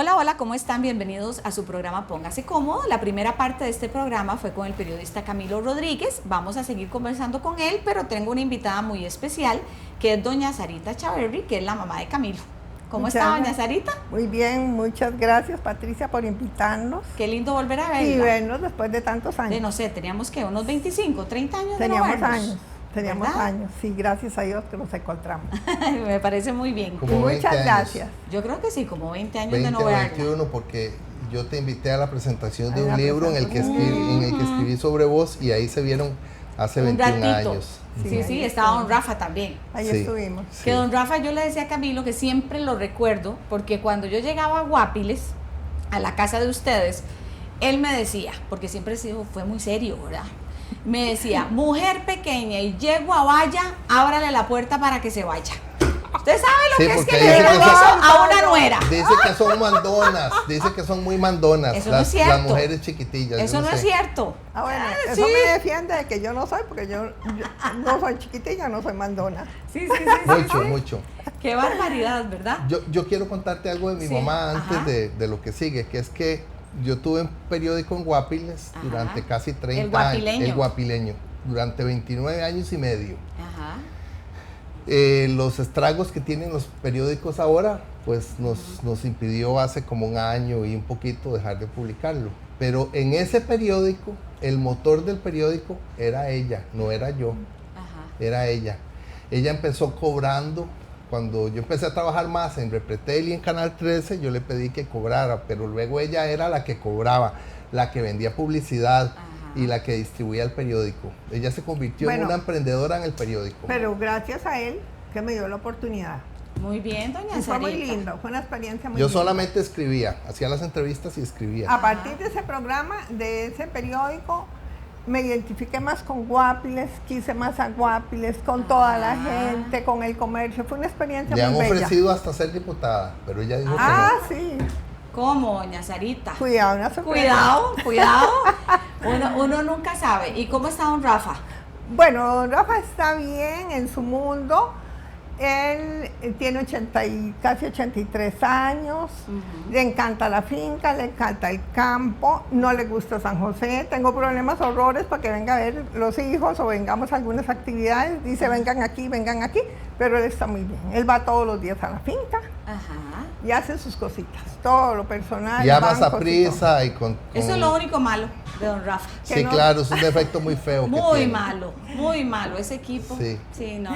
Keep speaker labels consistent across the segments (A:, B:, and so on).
A: Hola, hola, ¿cómo están? Bienvenidos a su programa Póngase Cómodo. La primera parte de este programa fue con el periodista Camilo Rodríguez. Vamos a seguir conversando con él, pero tengo una invitada muy especial, que es doña Sarita Chaverri, que es la mamá de Camilo. ¿Cómo está, doña Sarita?
B: Muy bien, muchas gracias, Patricia, por invitarnos.
A: Qué lindo volver a verla.
B: Y vernos después de tantos años.
A: No sé, teníamos que unos 25, 30 años
B: Teníamos
A: de no vernos.
B: años. Teníamos
A: ¿verdad?
B: años, sí, gracias a Dios que nos encontramos.
A: Me parece muy bien.
B: Muchas gracias.
A: Yo creo que sí, como 20 años
C: 20
A: de no verla.
C: 21, porque yo te invité a la presentación de un libro en el que escribí sobre vos y ahí se vieron hace 21 años.
A: Sí, estaba don Rafa también.
B: Ahí estuvimos.
A: Sí. Que don Rafa, yo le decía a Camilo que siempre lo recuerdo, porque cuando yo llegaba a Guapiles, a la casa de ustedes, él me decía, porque siempre fue muy serio, ¿verdad? Me decía, mujer pequeña y yegua vaya, ábrale la puerta para que se vaya. Usted sabe lo que es que le diga eso a una nuera.
C: Dice que son mandonas, dice que son muy mandonas.
A: Eso no es cierto.
C: Las mujeres chiquitillas.
A: Eso no es cierto.
B: Ah, bueno, eso me defiende de que yo no soy, porque yo no soy chiquitilla, no soy mandona.
A: Sí.
C: Mucho.
A: Qué barbaridad, ¿verdad?
C: Yo quiero contarte algo de mi mamá antes de lo que sigue, que es que yo tuve un periódico en Guapiles durante casi 30 años. El Guapileño. Durante 29 años y medio.
A: Ajá.
C: Los estragos que tienen los periódicos ahora, pues nos impidió hace como un año y un poquito dejar de publicarlo. Pero en ese periódico, el motor del periódico era ella, no era yo.
A: Ajá.
C: Era ella. Ella empezó cobrando. Cuando yo empecé a trabajar más en Repretel y en Canal 13, yo le pedí que cobrara, pero luego ella era la que cobraba, la que vendía publicidad y la que distribuía el periódico. Ella se convirtió en una emprendedora en el periódico.
B: Pero gracias a él que me dio la oportunidad.
A: Muy bien, doña Sarita.
B: Fue muy lindo, fue una experiencia muy
C: Yo
B: linda.
C: solamente escribía, hacía las entrevistas y escribía.
B: A partir de ese programa, de ese periódico, me identifiqué más con Guapiles, quise más a Guapiles, con toda la gente, con el comercio. Fue una experiencia
C: Le
B: muy
C: han
B: bella.
C: ofrecido hasta ser diputada, pero ella dijo que no.
B: Sí.
A: ¿Cómo, doña Sarita?
B: Cuidado, una sorpresa.
A: Cuidado. Uno nunca sabe. ¿Y cómo está don Rafa?
B: Bueno, don Rafa está bien en su mundo. Él tiene casi 83 años, le encanta la finca, le encanta el campo, no le gusta San José. Tengo problemas horrores para que venga a ver los hijos o vengamos a algunas actividades. Dice, vengan aquí, pero él está muy bien. Él va todos los días a la finca y hace sus cositas, todo lo personal.
C: Ya más a prisa y con...
A: Eso es lo único malo de don Rafa.
C: Sí, claro, es un defecto muy feo.
A: Muy malo. Ese equipo. Sí, no.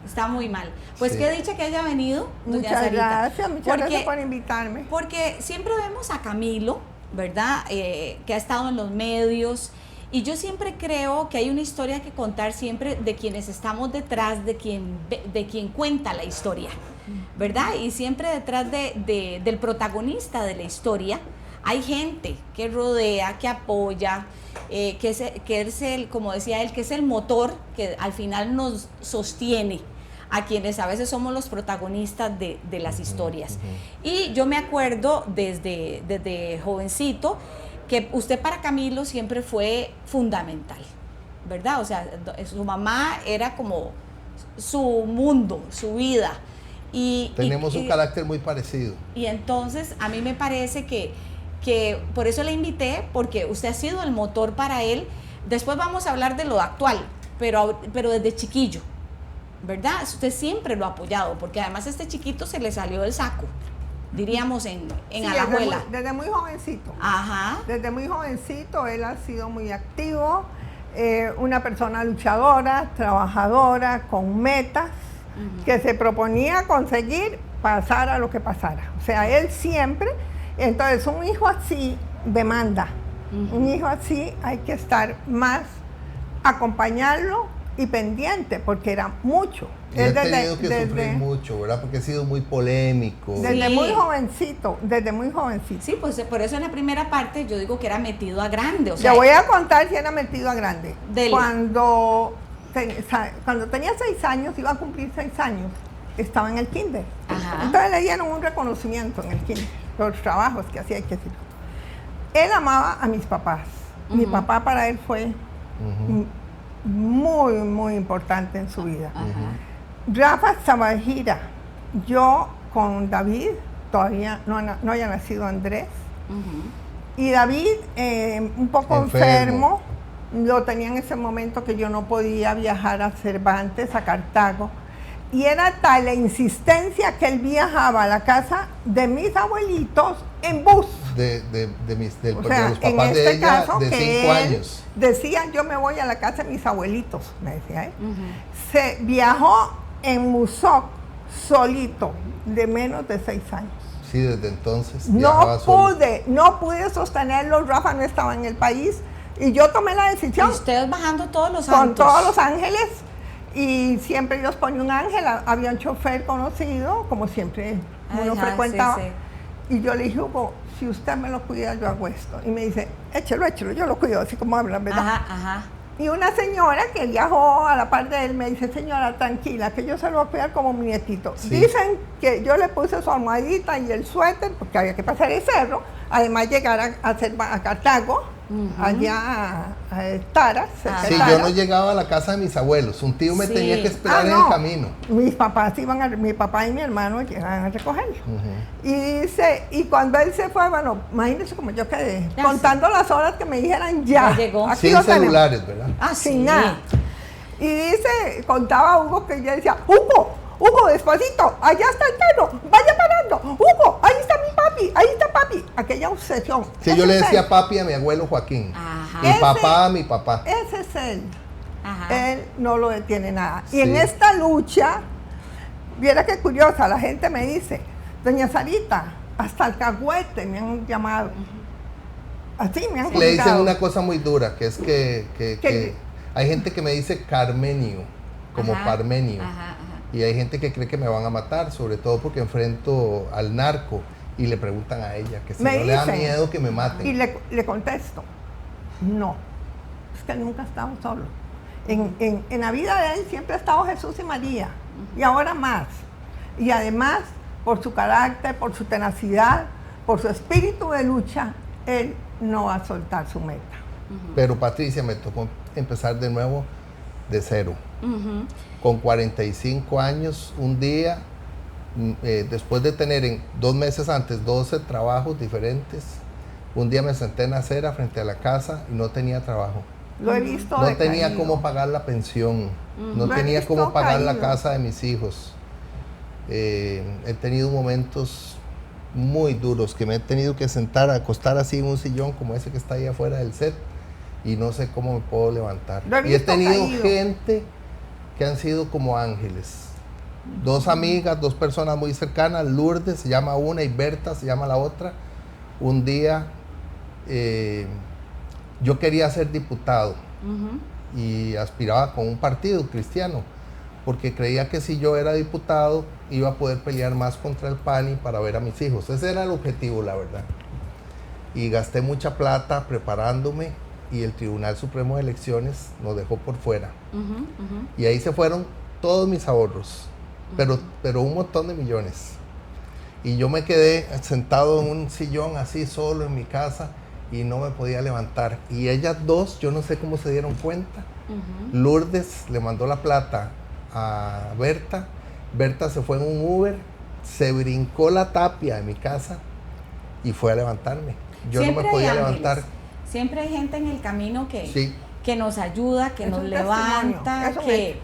A: Está muy mal. Pues qué dicha que haya venido, doña Sarita.
B: Muchas gracias por invitarme.
A: Porque siempre vemos a Camilo, ¿verdad? Que ha estado en los medios. Y yo siempre creo que hay una historia que contar siempre de quienes estamos detrás, de quien cuenta la historia, ¿verdad? Y siempre detrás del protagonista de la historia hay gente que rodea, que apoya, que es el, como decía él, que es el motor que al final nos sostiene a quienes a veces somos los protagonistas de las historias. Y yo me acuerdo desde jovencito que usted para Camilo siempre fue fundamental, ¿verdad? O sea, su mamá era como su mundo, su vida.
C: Tenemos un carácter muy parecido.
A: Y entonces a mí me parece que por eso le invité, porque usted ha sido el motor para él. Después vamos a hablar de lo actual, pero desde chiquillo, ¿verdad? Usted siempre lo ha apoyado, porque además este chiquito se le salió del saco, diríamos en Alajuela.
B: Desde muy jovencito.
A: Ajá.
B: Desde muy jovencito él ha sido muy activo, una persona luchadora, trabajadora, con metas, que se proponía conseguir pasar a lo que pasara. O sea, él siempre, entonces un hijo así demanda, un hijo así hay que estar más, acompaño y pendiente, porque era mucho.
C: Él ha tenido que sufrir mucho, ¿verdad? Porque ha sido muy polémico.
B: Desde muy jovencito.
A: Sí, pues por eso en la primera parte yo digo que era metido a grande. O sea,
B: yo voy a contar si era metido a grande.
A: Dele.
B: Cuando tenía 6 años, iba a cumplir 6 años, estaba en el kinder. Entonces le dieron un reconocimiento en el kinder, los trabajos que hacía, hay que decirlo. Él amaba a mis papás. Mi papá para él fue muy, muy importante en su vida. Rafa estaba de gira. Yo con David todavía no había nacido Andrés.
A: Ujú.
B: Y David, un poco enfermo, lo tenía en ese momento que yo no podía viajar a Cervantes, a Cartago. Y era tal la insistencia que él viajaba a la casa de mis abuelitos en bus.
C: De
B: O sea,
C: los
B: en
C: papás de
B: este
C: ella
B: caso,
C: de
B: que
C: 5
B: él
C: años.
B: decía, yo me voy a la casa de mis abuelitos, me decía él.
A: Ujú.
B: Se viajó en Musoc solito, de menos de 6 años.
C: Sí, desde entonces viajaba
B: No
C: solo.
B: no pude sostenerlo, Rafa no estaba en el país y yo tomé la
A: Y
B: decisión
A: ustedes bajando todos los santos.
B: con todos los ángeles y siempre Dios ponía un ángel, había un chofer conocido, como siempre uno
A: Ajá,
B: frecuentaba,
A: sí,
B: y yo le dije, Hugo, si usted me lo cuida, yo hago esto. Y me dice, échelo, yo lo cuido, así como hablan, ¿verdad?
A: Ajá, ajá.
B: Y una señora que viajó a la par de él me dice, señora, tranquila, que yo se lo voy a cuidar como mi nietito.
C: Sí.
B: Dicen que yo le puse su almohadita y el suéter, porque había que pasar el cerro, además llegar a Cartago, allá a Taras, cerca de
C: Sí,
B: Taras.
C: yo no llegaba a la casa de mis abuelos. Un tío me
A: Sí.
C: tenía que esperar en
B: no.
C: el camino.
B: Mis papás mi papá y mi hermano llegaban a recogerlo. Y dice, y cuando él se fue, bueno, imagínense como yo quedé,
A: Ya
B: contando las horas que me dijeran ya.
A: Ya llegó.
B: Aquí
C: Sin
B: lo tenemos.
C: celulares, ¿verdad?
A: Ah,
B: Sin
A: sí.
B: nada. Y dice, contaba Hugo que yo decía, Hugo, despacito, allá está el perro, vaya parando, Hugo, ahí está mi papi, ahí está papi. Aquella obsesión.
C: Sí,
B: Ese
C: yo le
B: es
C: decía
B: él.
C: papi a mi abuelo Joaquín.
A: Ajá.
C: Mi
B: Ese-
C: papá a mi papá.
B: Ese es él.
A: Ajá.
B: Él no lo detiene nada.
C: Sí.
B: Y en esta lucha, viera qué curiosa, la gente me dice, doña Sarita, hasta alcahuete me han llamado. Así me han
C: Le dicen
B: contado.
C: una cosa muy dura, que es que
B: ¿Qué?
C: hay gente que me dice Carmenio, como
A: Ajá,
C: Parmenio.
A: Ajá, ajá.
C: Y hay gente que cree que me van a matar, sobre todo porque enfrento al narco y le preguntan a ella que si
B: Me
C: no le da
B: dicen,
C: miedo que me maten.
B: Y le contesto, no, es que él nunca ha estado solo. En la vida de él siempre ha estado Jesús y María, y ahora más. Y además, por su carácter, por su tenacidad, por su espíritu de lucha, él no va a soltar su meta.
C: Pero Patricia, me tocó empezar de nuevo de cero.
A: Ujú.
C: Con 45 años, un día, después de tener 2 meses antes 12 trabajos diferentes, un día me senté en la acera frente a la casa y no tenía trabajo.
B: Lo he visto
C: No tenía
B: decaído.
C: cómo pagar la pensión, no
B: Lo he
C: tenía
B: visto
C: cómo pagar la
B: caído.
C: casa de mis hijos. He tenido momentos muy duros que me he tenido que sentar, acostar así en un sillón como ese que está ahí afuera del set y no sé cómo me puedo levantar.
B: Lo he
C: Y he
B: visto
C: tenido
B: caído.
C: gente que han sido como ángeles. 2 amigas, 2 personas muy cercanas, Lourdes se llama una y Berta se llama la otra. Un día yo quería ser diputado
A: Ujú.
C: y aspiraba con un partido cristiano, porque creía que si yo era diputado iba a poder pelear más contra el PANI para ver a mis hijos. Ese era el objetivo, la verdad. Y gasté mucha plata preparándome y el Tribunal Supremo de Elecciones nos dejó por fuera.
A: Ujú, ujú.
C: Y ahí se fueron todos mis ahorros, pero un montón de millones. Y yo me quedé sentado en un sillón así solo en mi casa y no me podía levantar. Y ellas 2, yo no sé cómo se dieron cuenta.
A: Ujú.
C: Lourdes le mandó la plata a Berta. Berta se fue en un Uber, se brincó la tapia de mi casa y fue a levantarme. Yo
A: Siempre
C: no me
A: hay
C: podía
A: ángeles.
C: levantar.
A: Siempre hay gente en el camino que,
C: Sí.
A: que nos ayuda, que
B: Es
A: nos
B: un
A: levanta,
B: testimonio,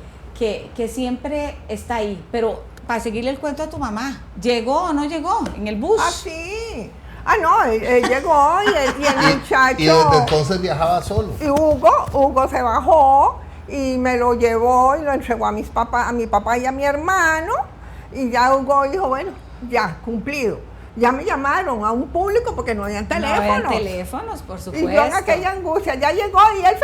A: que siempre está ahí. Pero para seguirle el cuento a tu mamá, ¿llegó o no llegó en el bus?
B: Ah, sí. Ah, no, él llegó y el muchacho...
C: Y desde entonces viajaba solo.
B: Y Hugo se bajó y me lo llevó y lo entregó a mi papá y a mi hermano. Y ya Hugo dijo, bueno, ya, cumplido. Ya me llamaron a un público porque no habían teléfonos.
A: No habían teléfonos, por supuesto.
B: Y yo en aquella angustia, ya llegó y él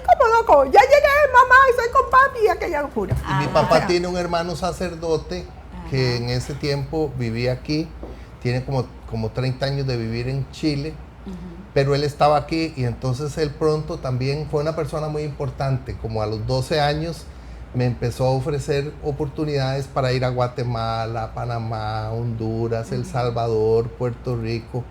B: como loco, ya llegué, mamá, estoy con papi, y aquella locura.
C: Y mi
A: Ajá.
C: papá tiene un hermano sacerdote que en ese tiempo vivía aquí, tiene como 30 años de vivir en Chile, pero él estaba aquí y entonces él pronto también fue una persona muy importante, como a los 12 años me empezó a ofrecer oportunidades para ir a Guatemala, Panamá, Honduras, El Salvador, Puerto Rico.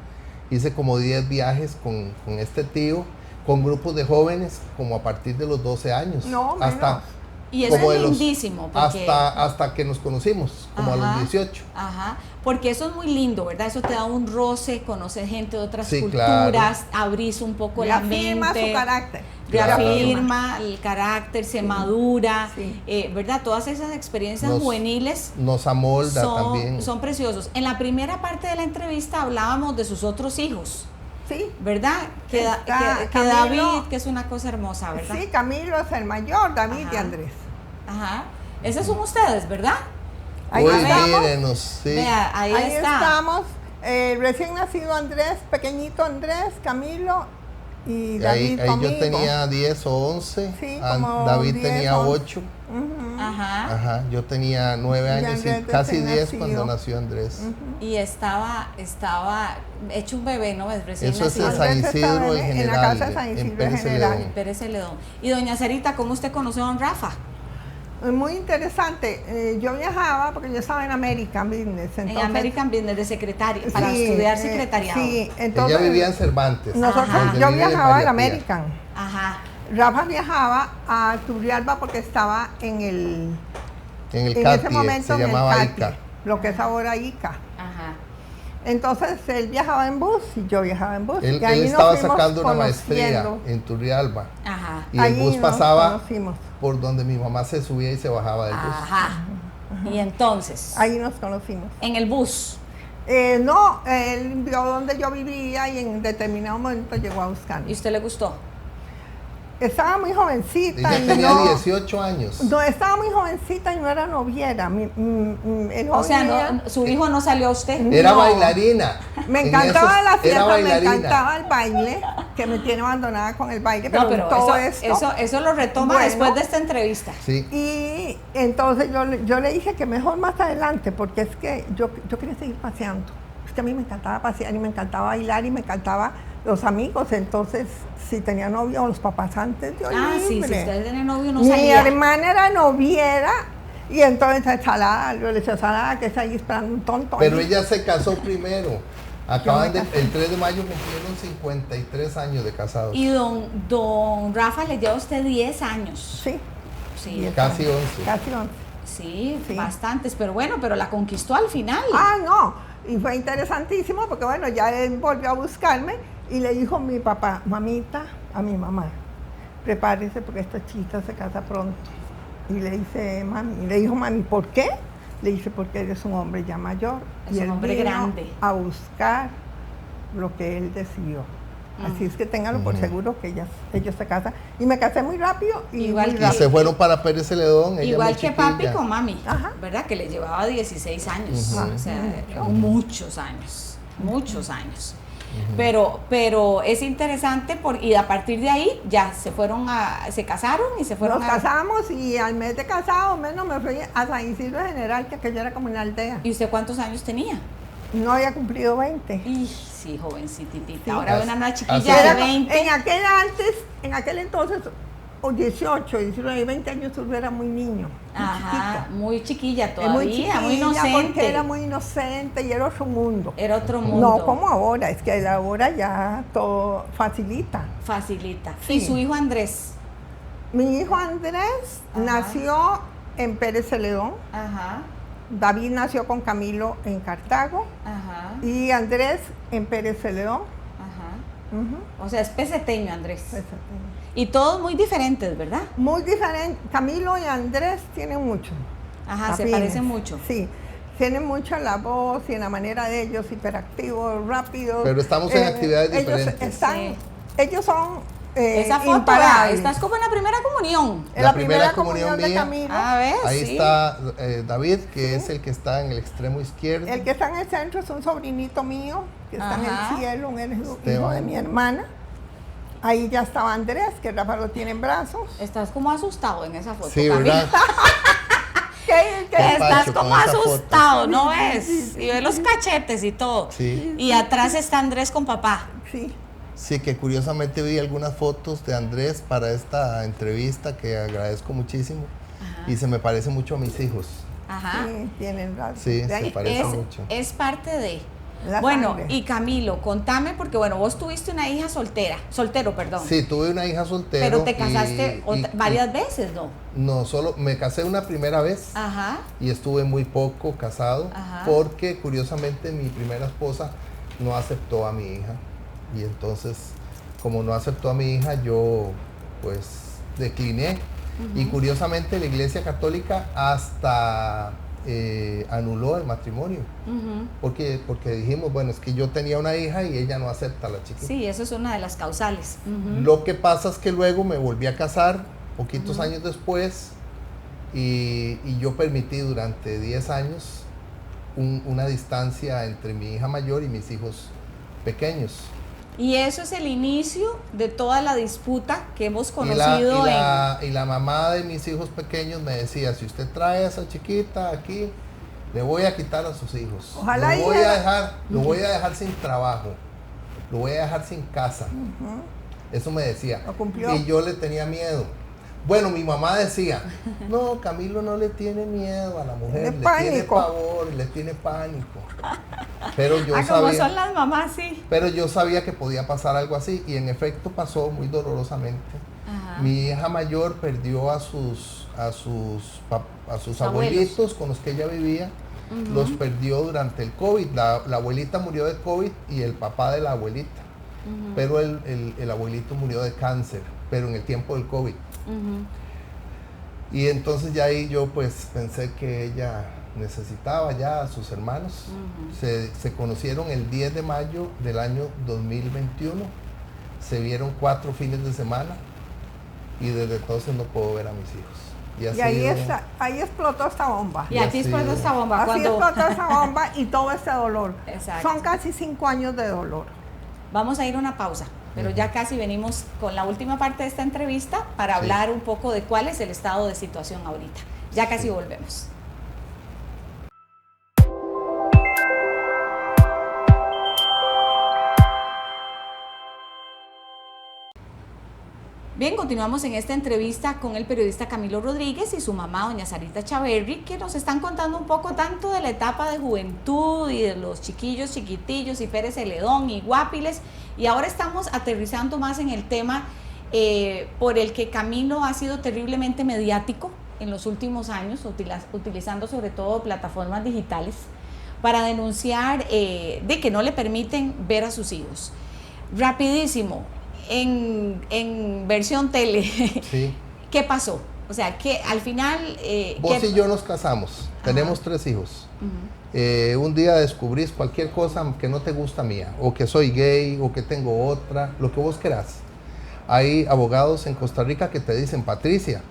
C: Hice como 10 viajes con este tío, con grupos de jóvenes, como a partir de los 12 años.
B: No,
C: hasta,
B: menos.
A: Y eso
C: como
A: es
C: de los-
A: lindísimo. Porque,
C: hasta que nos conocimos, como a
A: Ajá,
C: los 18.
A: Ajá, porque eso es muy lindo, ¿verdad? Eso te da un roce, conocer gente de otras
C: Sí,
A: culturas, abrís un poco la
B: Reafirma
A: mente.
B: su carácter.
A: Reafirma el carácter, se madura,
B: Sí.
A: ¿verdad? Todas esas experiencias
C: Nos-
A: juveniles
C: Nos amolda también.
A: son preciosos. En la primera parte de la entrevista hablábamos de sus otros hijos,
B: Sí.
A: ¿verdad? Que
B: Está
A: David,
B: Camilo.
A: que es una cosa hermosa, ¿verdad?
B: Sí, Camilo es el mayor, David y
A: Ajá.
B: Andrés.
A: Ajá. Esos son ustedes, ¿verdad?
B: Ahí
C: Uy,
B: estamos.
C: mírenos, sí.
A: Vea, ahí está.
B: Estamos. Recién nacido Andrés, pequeñito Andrés, Camilo y
C: Y
B: David
C: ahí
B: conmigo.
C: yo tenía 10 o 11,
B: Sí, como
C: David
B: 10,
C: tenía
B: 11.
C: 8,
B: Ujú.
A: Ajá.
C: ajá, yo tenía 9
B: Y
C: años y
B: Andrés
C: casi
B: recién
C: 10
B: nacido.
C: cuando nació Andrés.
A: Y estaba hecho un bebé, ¿no? Recién
C: Eso es en
A: nacido.
C: San
B: Andrés
C: Isidro,
B: estaba
C: el
B: en la
C: General,
B: casa de San
C: en
B: Isidro,
C: Pérez
B: el General.
C: Celedón.
A: Pérez Celedón. Y doña Sarita, ¿cómo usted conoció a don Rafa?
B: Muy interesante. Yo viajaba porque yo estaba en American Business.
A: En
B: Entonces,
A: American Business de secretaria, para
B: sí,
A: estudiar secretariado.
B: Sí, entonces.
C: Ella vivía en Cervantes.
B: Nosotros,
A: Ajá.
C: donde
B: yo
C: vive
B: viajaba
C: María
B: al
C: Pía.
B: American.
A: Ajá.
B: Rafa viajaba a Turrialba porque estaba en
C: En el
B: en
C: CATI,
B: ese momento
C: se
B: en el
C: llamaba
B: CATI,
C: ICA.
B: lo que es ahora ICA.
A: Ajá.
B: Entonces él viajaba en bus y yo viajaba en bus.
C: Él,
B: y ahí
C: él
B: nos
C: estaba
B: fuimos
C: sacando una maestría
B: conociendo.
C: en Turrialba
A: Ajá.
C: y el
B: Ahí
C: bus
B: nos
C: pasaba
B: conocimos.
C: por donde mi mamá se subía y se bajaba del bus.
A: Ajá. Y entonces,
B: Ahí nos conocimos.
A: en el bus.
B: No, él vio donde yo vivía y en determinado momento llegó a buscarme.
A: ¿Y usted le gustó?
B: Estaba muy jovencita.
C: Ella
B: y
C: tenía
B: no,
C: 18 años.
B: No, estaba muy jovencita y no era noviera. El
A: O sea,
B: joven era-
A: su hijo no salió a usted.
C: Era
B: no.
C: bailarina.
B: Me
C: En
B: encantaba
C: esos-
B: la
C: era
B: fiesta, me
C: bailarina.
B: encantaba el baile, que me tiene abandonada con el baile, pero,
A: No, pero
B: todo esto.
A: eso lo retoma
B: Bueno.
A: después de esta entrevista.
C: Sí.
B: Y entonces yo le dije que mejor más adelante, porque es que yo quería seguir paseando. Es que a mí me encantaba pasear y me encantaba bailar y me encantaba los amigos. Entonces, si tenía novio o los papás antes, yo
A: Ah, sí, si
B: libre.
A: usted tiene novio no
B: Mi
A: salía.
B: hermana era noviera y entonces Salada, yo le decía Salada que está ahí esperando un tonto.
C: Pero
B: ahí.
C: ella se casó primero. Acaban
B: me
C: de,
B: casé.
C: el 3 de mayo cumplieron 53 años de casados.
A: Y don Rafa le lleva a usted 10 años.
B: Sí,
A: Sí,
B: 10
C: Casi
B: años,
C: 11.
B: Casi 11.
A: sí,
B: Sí.
A: bastantes. Pero bueno, pero la conquistó al final.
B: Ah, no. Y fue interesantísimo porque, bueno, ya él volvió a buscarme y le dijo mi papá, mamita, a mi mamá, prepárese porque esta chica se casa pronto. Y le dice, mami, le dijo, mami, ¿por qué? Le dice, porque eres un hombre ya mayor.
A: Es
B: y
A: un
B: él
A: hombre
B: vino
A: grande.
B: a buscar lo que él decidió. Así es que téngalo por seguro que ellos se casan. Y me casé muy rápido y
A: Igual
B: muy
A: que-
C: Y
B: rápido.
C: se fueron para Pérez Celedón. ella
A: Igual
C: muy
A: que papi
C: chiquilla.
A: con mami,
B: Ajá.
A: ¿verdad? Que le llevaba 16 años,
C: Ujú.
A: o sea, muchos años. Pero es interesante y a partir de ahí ya se casaron y se fueron
B: Nos casamos y al mes de casado menos me fui a San Isidro General, que aquello era como una aldea.
A: ¿Y usted cuántos años tenía?
B: No había cumplido 20.
A: Y sí, jovencitita.
B: Sí.
A: Ahora
C: Así-
A: una
C: así
A: chiquilla
C: era.
A: de 20.
B: En aquel entonces, o 18, 19, 20 años, tú era muy niño. Muy
A: Ajá,
B: chiquita.
A: muy chiquilla
B: Es
A: todavía, muy
B: chiquilla
A: inocente.
B: Porque era muy inocente y era otro mundo.
A: Era otro mundo.
B: No como ahora, es que ahora ya todo facilita.
A: Facilita.
B: Sí.
A: ¿Y su hijo Andrés?
B: Mi hijo Andrés
A: Ajá.
B: nació en Pérez Celedón.
A: Ajá,
B: David nació con Camilo en Cartago.
A: ajá,
B: Y Andrés en Pérez Celedón.
A: ajá.
B: Ujú.
A: O sea, es peseteño Andrés.
B: Exacto.
A: Y todos muy diferentes, ¿verdad?
B: Muy diferente. Camilo y Andrés tienen mucho.
A: Ajá, se
B: afines.
A: parecen mucho.
B: Sí, tienen mucho en la voz y en la manera de ellos, hiperactivos, rápidos.
C: Pero estamos en actividades
B: ellos
C: diferentes.
A: Sí.
B: Ellos son
A: Esa foto,
B: imparables.
A: estás como en la primera comunión.
B: En
C: La
B: la
C: primera
B: primera
C: comunión
B: comunión de
C: mía.
B: Camilo.
A: A ver,
C: Ahí
A: sí.
C: está David, que es el que está en el extremo izquierdo.
B: El que está en el centro es un sobrinito mío, que está en
A: Ajá.
B: el cielo, un hijo
C: Esteban.
B: de mi hermana. Ahí ya estaba Andrés, que Rafa lo tiene en brazos.
A: Estás como asustado en esa foto.
C: Sí,
A: Camila.
C: ¿verdad?
B: ¿Qué?
A: Estás
C: Pacho,
A: como
C: con esa foto.
A: asustado, ¿no ves? Y ve los cachetes y todo.
C: Sí.
A: Y atrás está Andrés con papá.
B: Sí.
C: Sí, que curiosamente vi algunas fotos de Andrés para esta entrevista que agradezco muchísimo.
A: Ajá.
C: Y se me parece mucho a mis hijos.
A: Ajá.
B: Sí, tienen razón.
C: Sí,
B: De
C: se
B: ahí-
C: parece mucho.
A: Es parte de.
B: La
A: Bueno,
B: sangre.
A: y Camilo, contame, porque bueno, vos tuviste una hija soltero, perdón.
C: Sí, tuve una hija soltera.
A: Pero te casaste varias veces, ¿no?
C: No, solo me casé una primera vez.
A: Ajá.
C: Y estuve muy poco casado.
A: Ajá.
C: Porque curiosamente mi primera esposa no aceptó a mi hija. Y entonces, como no aceptó a mi hija, yo pues decliné. Y curiosamente la Iglesia Católica hasta anuló el matrimonio. Porque dijimos, bueno, es que yo tenía una hija y ella no acepta a la chiquita.
A: Sí, eso es una de las causales.
C: Lo que pasa es que luego me volví a casar poquitos años después y yo permití durante 10 años una distancia entre mi hija mayor y mis hijos pequeños.
A: Y eso es el inicio de toda la disputa que hemos
C: Y
A: conocido
C: la mamá de mis hijos pequeños me decía, si usted trae a esa chiquita aquí, le voy a quitar a sus hijos.
B: Ojalá
C: lo voy a dejar sin trabajo, lo voy a dejar sin casa. Eso me decía.
B: Lo cumplió.
C: Y yo le tenía miedo. Bueno, mi mamá decía, no, Camilo no le tiene miedo a la mujer, le tiene pavor, le tiene pánico. Pero yo
A: como
C: sabía,
A: son las mamás, sí.
C: pero yo sabía que podía pasar algo así y en efecto pasó muy dolorosamente.
A: Ajá.
C: Mi hija mayor perdió a sus abuelitos con los que ella vivía. Los perdió durante el COVID. La abuelita murió de COVID y el papá de la abuelita. Pero el abuelito murió de cáncer, pero en el tiempo del COVID. Y entonces ya ahí yo pues pensé que ella necesitaba ya a sus hermanos. Se conocieron el 10 de mayo del año 2021. Se vieron 4 fines de semana y desde entonces no puedo ver a mis hijos.
B: Y ahí explotó esta bomba.
A: Y aquí explotó esta bomba.
B: Así explotó esa bomba y todo este dolor.
A: Exacto.
B: Son casi 5 años de dolor.
A: Vamos a ir a una pausa, pero ya casi venimos con la última parte de esta entrevista para hablar un poco de cuál es el estado de situación ahorita. Ya casi volvemos. Bien, continuamos en esta entrevista con el periodista Camilo Rodríguez y su mamá, doña Sarita Chaverri, que nos están contando un poco tanto de la etapa de juventud y de los chiquillos, chiquitillos y Pérez Celedón y Guapiles. Y ahora estamos aterrizando más en el tema por el que Camilo ha sido terriblemente mediático en los últimos años, utilizando sobre todo plataformas digitales para denunciar de que no le permiten ver a sus hijos. Rapidísimo. En versión tele,
C: Sí.
A: ¿Qué pasó? O sea, que al final...
C: Vos y yo nos casamos, tenemos 3 hijos. Un día descubrís cualquier cosa que no te gusta mía, o que soy gay, o que tengo otra, lo que vos querás. Hay abogados en Costa Rica que te dicen, Patricia,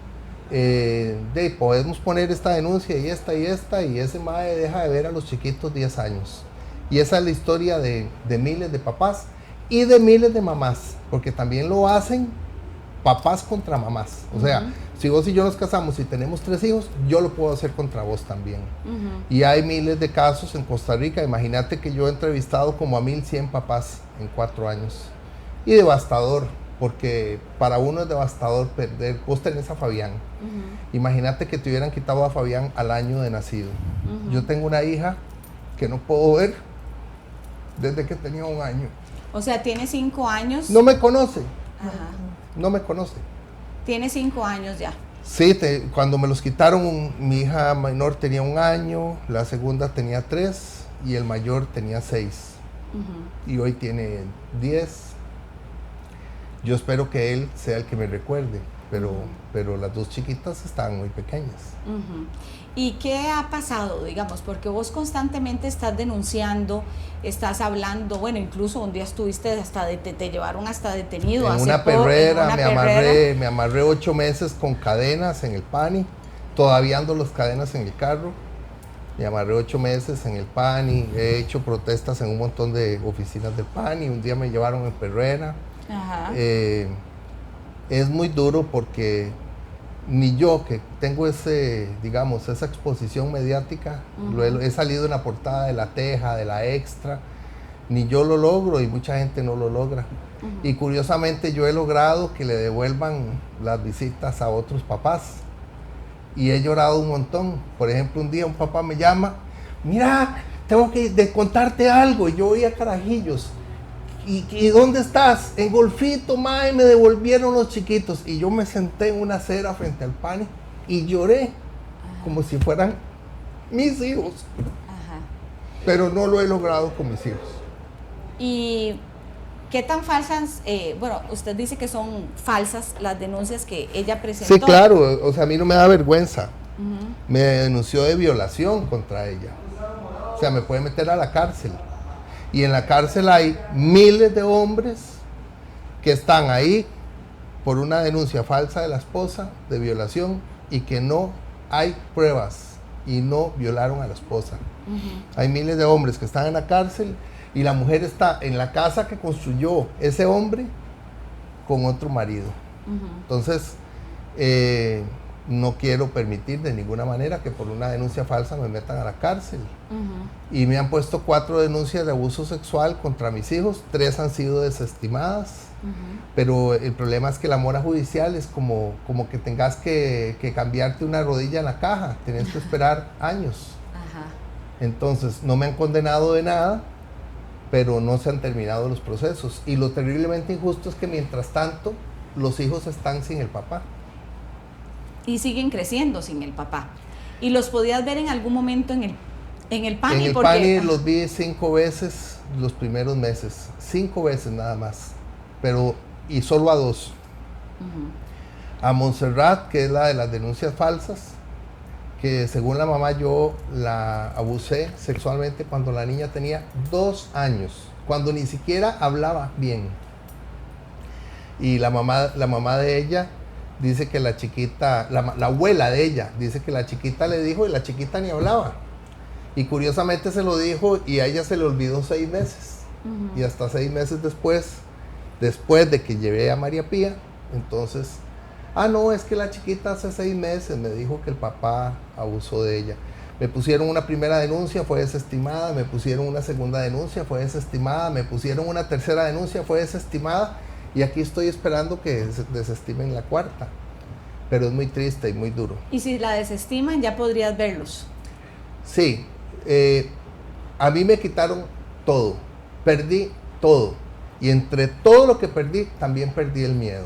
C: podemos poner esta denuncia y esta, y ese mae deja de ver a los chiquitos 10 años. Y esa es la historia de miles de papás y de miles de mamás, porque también lo hacen papás contra mamás. O sea, si vos y yo nos casamos y tenemos 3 hijos, yo lo puedo hacer contra vos también. Y hay miles de casos en Costa Rica. Imagínate que yo he entrevistado como a 1100 papás en 4 años. Y devastador, porque para uno es devastador perder. Vos tenés a Fabián. Imagínate que te hubieran quitado a Fabián al año de nacido. Yo tengo una hija que no puedo ver desde que tenía 1 año.
A: O sea, tiene 5 años.
C: No me conoce.
A: Ajá.
C: No me conoce.
A: Tiene 5 años ya.
C: Sí, cuando me los quitaron, mi hija menor tenía 1 año, la segunda tenía 3 y el mayor tenía 6. Y hoy tiene 10. Yo espero que él sea el que me recuerde, pero las 2 chiquitas están muy pequeñas.
A: ¿Y qué ha pasado, digamos? Porque vos constantemente estás denunciando, estás hablando, bueno, incluso un día estuviste te llevaron hasta detenido.
C: En una perrera, me amarré 8 meses con cadenas en el PANI, todavía ando las cadenas en el carro. Me amarré 8 meses en el PANI, he hecho protestas en un montón de oficinas del PANI, un día me llevaron en perrera. Es muy duro porque ni yo, que tengo esa exposición mediática, he salido en la portada de La Teja, de La Extra, ni yo lo logro y mucha gente no lo logra. Y curiosamente yo he logrado que le devuelvan las visitas a otros papás y he llorado un montón. Por ejemplo, un día un papá me llama, mira, tengo que contarte algo. Y yo oía carajillos. ¿Y dónde estás? En Golfito, mae, me devolvieron los chiquitos. Y yo me senté en una acera frente al pan y lloré como si fueran mis hijos.
A: Ajá.
C: Pero no lo he logrado con mis hijos.
A: ¿Y qué tan falsas? Bueno, usted dice que son falsas las denuncias que ella presentó.
C: Sí, claro, o sea, a mí no me da vergüenza. Me denunció de violación contra ella. O sea, me puede meter a la cárcel. Y en la cárcel hay miles de hombres que están ahí por una denuncia falsa de la esposa de violación y que no hay pruebas y no violaron a la esposa. Hay miles de hombres que están en la cárcel y la mujer está en la casa que construyó ese hombre con otro marido. Entonces, no quiero permitir de ninguna manera que por una denuncia falsa me metan a la cárcel. Y me han puesto 4 denuncias de abuso sexual contra mis hijos, 3 han sido desestimadas. Pero el problema es que la mora judicial es como que tengas que cambiarte una rodilla en la caja, tienes que esperar años. Entonces, no me han condenado de nada, pero no se han terminado los procesos. Y lo terriblemente injusto es que mientras tanto, los hijos están sin el papá.
A: Y siguen creciendo sin el papá. ¿Y los podías ver en algún momento en el PANI?
C: En el PANI los vi 5 veces los primeros meses. 5 veces nada más. Y solo a 2. A Montserrat, que es la de las denuncias falsas, que según la mamá yo la abusé sexualmente cuando la niña tenía 2 años, cuando ni siquiera hablaba bien. Y la mamá de ella dice que la chiquita, la abuela de ella, dice que la chiquita le dijo y la chiquita ni hablaba. Y curiosamente se lo dijo y a ella se le olvidó 6 meses. Y hasta 6 meses después de que llevé a María Pía, entonces, no, es que la chiquita hace 6 meses me dijo que el papá abusó de ella. Me pusieron una primera denuncia, fue desestimada, me pusieron una segunda denuncia, fue desestimada, me pusieron una tercera denuncia, fue desestimada. Y aquí estoy esperando que desestimen la 4ª. Pero es muy triste y muy duro.
A: Y si la desestiman, ya podrías verlos.
C: Sí. A mí me quitaron todo. Perdí todo. Y entre todo lo que perdí, también perdí el miedo.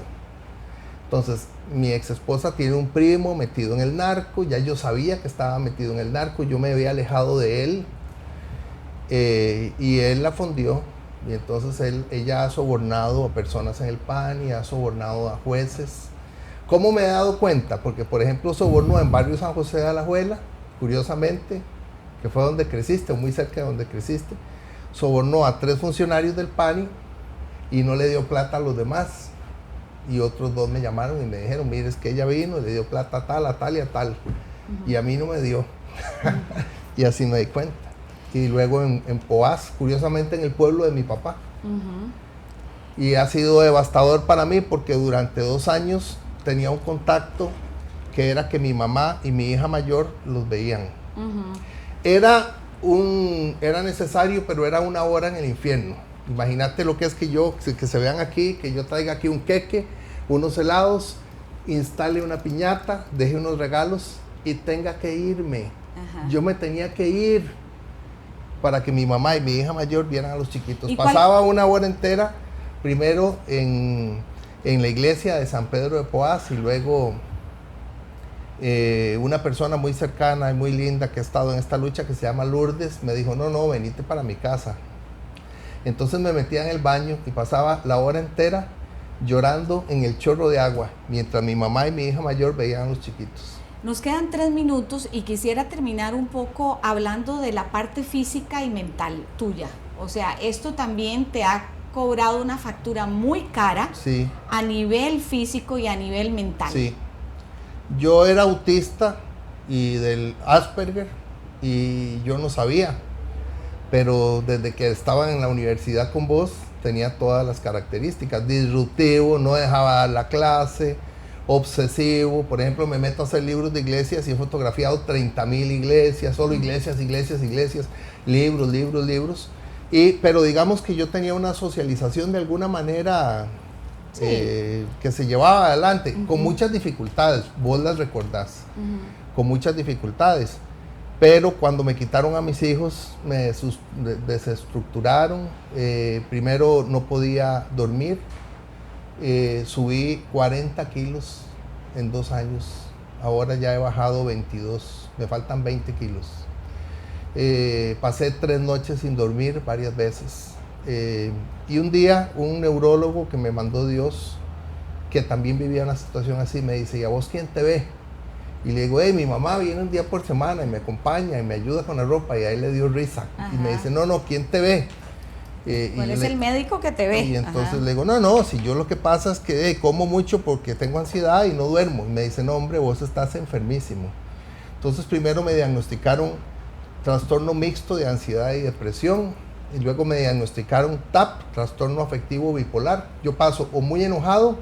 C: Entonces, mi ex esposa tiene un primo metido en el narco. Ya yo sabía que estaba metido en el narco. Yo me había alejado de él. Y él la fundió. Y entonces ella ha sobornado a personas en el PANI, ha sobornado a jueces. ¿Cómo me he dado cuenta? Porque, por ejemplo, sobornó en barrio San José de Alajuela, curiosamente, que fue donde creciste, o muy cerca de donde creciste. Sobornó a 3 funcionarios del PANI y no le dio plata a los demás. Y otros 2 me llamaron y me dijeron, mire, es que ella vino, le dio plata a tal, a tal y a tal. Y a mí no me dio. Y así me di cuenta. Y luego en Poás, curiosamente en el pueblo de mi papá. Y ha sido devastador para mí porque durante 2 años tenía un contacto que era que mi mamá y mi hija mayor los veían. Era necesario, pero era una hora en el infierno. Imagínate lo que es que se vean aquí, que yo traiga aquí un queque, unos helados, instale una piñata, deje unos regalos y tenga que irme. Yo me tenía que ir para que mi mamá y mi hija mayor vieran a los chiquitos. Pasaba una hora entera, primero en la iglesia de San Pedro de Poás y luego una persona muy cercana y muy linda que ha estado en esta lucha, que se llama Lourdes, me dijo, no, venite para mi casa. Entonces me metía en el baño y pasaba la hora entera llorando en el chorro de agua, mientras mi mamá y mi hija mayor veían a los chiquitos.
A: Nos quedan 3 minutos y quisiera terminar un poco hablando de la parte física y mental tuya. O sea, esto también te ha cobrado una factura muy cara,
C: sí,
A: a nivel físico y a nivel mental.
C: Sí. Yo era autista y del Asperger y yo no sabía, pero desde que estaba en la universidad con vos tenía todas las características. Disruptivo, no dejaba dar la clase, obsesivo. Por ejemplo, me meto a hacer libros de iglesias y he fotografiado 30,000 iglesias, solo iglesias, libros. Pero digamos que yo tenía una socialización de alguna manera que se llevaba adelante, con muchas dificultades, vos las recordás, con muchas dificultades. Pero cuando me quitaron a mis hijos, me desestructuraron. Primero no podía dormir. Subí 40 kilos en 2 años. Ahora ya he bajado 22. Me faltan 20 kilos. Pasé 3 noches sin dormir varias veces. Y un día un neurólogo que me mandó Dios, que también vivía una situación así, me dice: ¿y a vos quién te ve? Y le digo: mi mamá viene un día por semana y me acompaña y me ayuda con la ropa. Y ahí le dio risa.
A: Ajá.
C: Y me dice: no, ¿quién te ve?
A: ¿Cuál es el médico que te ve?
C: Y entonces
A: Ajá.
C: le digo: no, si yo lo que pasa es que como mucho porque tengo ansiedad y no duermo. Y me dice: no, hombre, vos estás enfermísimo. Entonces primero me diagnosticaron trastorno mixto de ansiedad y depresión. Y luego me diagnosticaron TAP, trastorno afectivo bipolar. Yo paso o muy enojado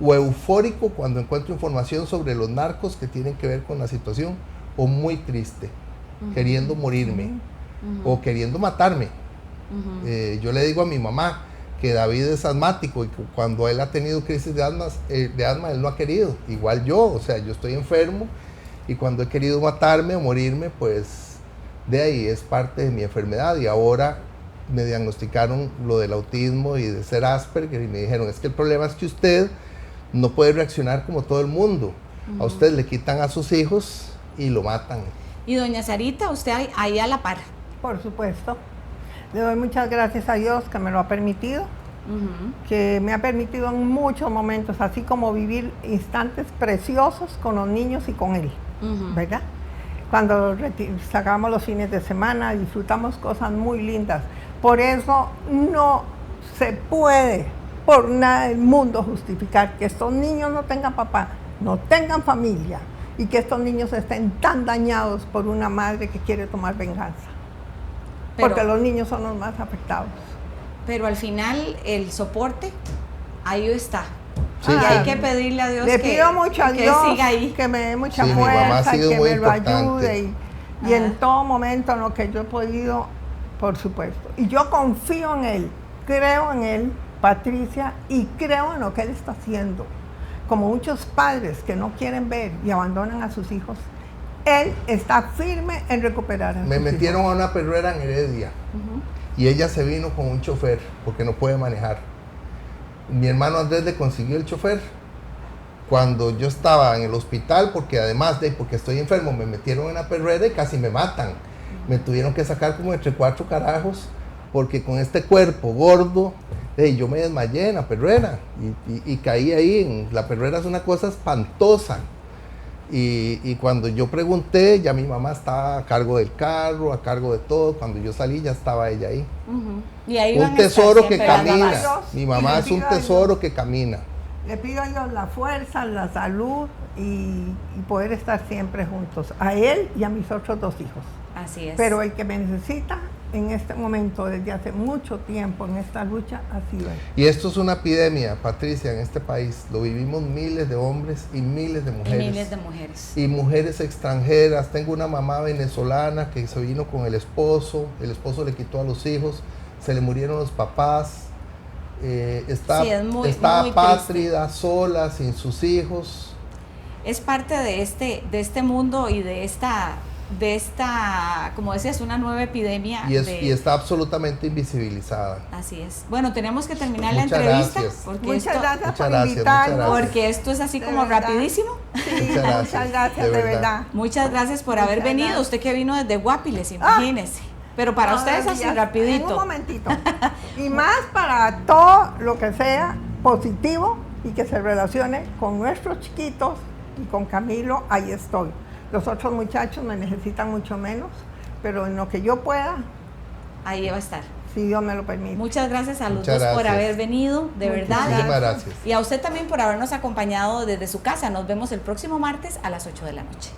C: o eufórico cuando encuentro información sobre los narcos que tienen que ver con la situación, o muy triste, queriendo morirme, o queriendo matarme. Yo le digo a mi mamá que David es asmático y que cuando él ha tenido crisis de asma, él no ha querido, igual yo, o sea, yo estoy enfermo y cuando he querido matarme o morirme, pues de ahí es parte de mi enfermedad. Y ahora me diagnosticaron lo del autismo y de ser Asperger y me dijeron: es que el problema es que usted no puede reaccionar como todo el mundo. A usted le quitan a sus hijos y lo matan.
A: Y doña Sarita, usted ahí a la par.
B: Por supuesto. Le doy muchas gracias a Dios que me lo ha permitido, que me ha permitido en muchos momentos, así como vivir instantes preciosos con los niños y con él, ¿verdad? Cuando sacamos los fines de semana, disfrutamos cosas muy lindas. Por eso no se puede por nada del mundo justificar que estos niños no tengan papá, no tengan familia, y que estos niños estén tan dañados por una madre que quiere tomar venganza. Porque los niños son los más afectados.
A: Pero al final el soporte, ahí está.
C: Sí,
A: y
C: sí.
A: hay que pedirle a Dios
B: Le pido mucho a Dios
A: siga ahí.
B: que me dé mucha
C: Sí, mi mamá ha
B: fuerza y
C: sido
B: que
C: muy
B: me lo
C: importante.
B: ayude. Y en todo momento en lo que yo he podido, por supuesto. Y yo confío en él, creo en él, Patricia, y creo en lo que él está haciendo. Como muchos padres que no quieren ver y abandonan a sus hijos, él está firme en recuperar a sus
C: Me metieron
B: hijos.
C: a una perrera en Heredia y ella se vino con un chofer porque no puede manejar. Mi hermano Andrés le consiguió el chofer. Cuando yo estaba en el hospital, porque además de porque estoy enfermo, me metieron en una perrera y casi me matan. Me tuvieron que sacar como entre 4 carajos porque con este cuerpo gordo, yo me desmayé en la perrera y caí ahí. La perrera es una cosa espantosa. Y cuando yo pregunté, ya mi mamá estaba a cargo del carro, a cargo de todo. Cuando yo salí, ya estaba ella ahí.
A: Y ahí
C: Un
A: van a estar
C: tesoro que
A: siempre las
C: camina.
A: mamás.
C: Mi mamá es un tesoro que camina.
B: Le pido a Dios la fuerza, la salud y poder estar siempre juntos, a él y a mis otros 2 hijos.
A: Así es.
B: Pero el que me necesita en este momento, desde hace mucho tiempo en esta lucha, ha sido él.
C: Y esto es una epidemia, Patricia, en este país. Lo vivimos miles de hombres y miles de mujeres.
A: Y miles de mujeres.
C: Y mujeres extranjeras. Tengo una mamá venezolana que se vino con el esposo le quitó a los hijos, se le murieron los papás. Está
A: Sí, es muy
C: apátrida, sola, sin sus hijos.
A: Es parte de este mundo y de esta, como decías, una nueva epidemia.
C: Y está absolutamente invisibilizada.
A: Así es. Bueno, tenemos que terminar
C: Muchas
A: la entrevista.
C: gracias.
A: Porque
B: Muchas
A: esto,
B: gracias
C: Muchas
B: por
C: gracias,
B: invitarnos.
C: muchas gracias.
A: porque esto es así
B: De
A: como
B: verdad.
A: rapidísimo.
B: Sí,
C: Muchas gracias,
B: muchas gracias,
C: de
B: de
C: verdad.
B: verdad.
A: Muchas gracias por haber
B: Muchas
A: venido.
B: gracias.
A: Usted que vino desde Guapiles, imagínese. Pero para ustedes así
B: En
A: rapidito.
B: un momentito. Y más para todo lo que sea positivo y que se relacione con nuestros chiquitos y con Camilo, ahí estoy. Los otros muchachos me necesitan mucho menos, pero en lo que yo pueda,
A: Ahí va a estar.
B: si Dios me lo permite.
A: Muchas gracias a los
C: Muchas
A: dos por
C: gracias.
A: haber venido, de
B: Muchas
A: verdad.
C: Muchísimas gracias.
A: Y a usted también por habernos acompañado desde su casa. Nos vemos el próximo martes a las 8 de la noche.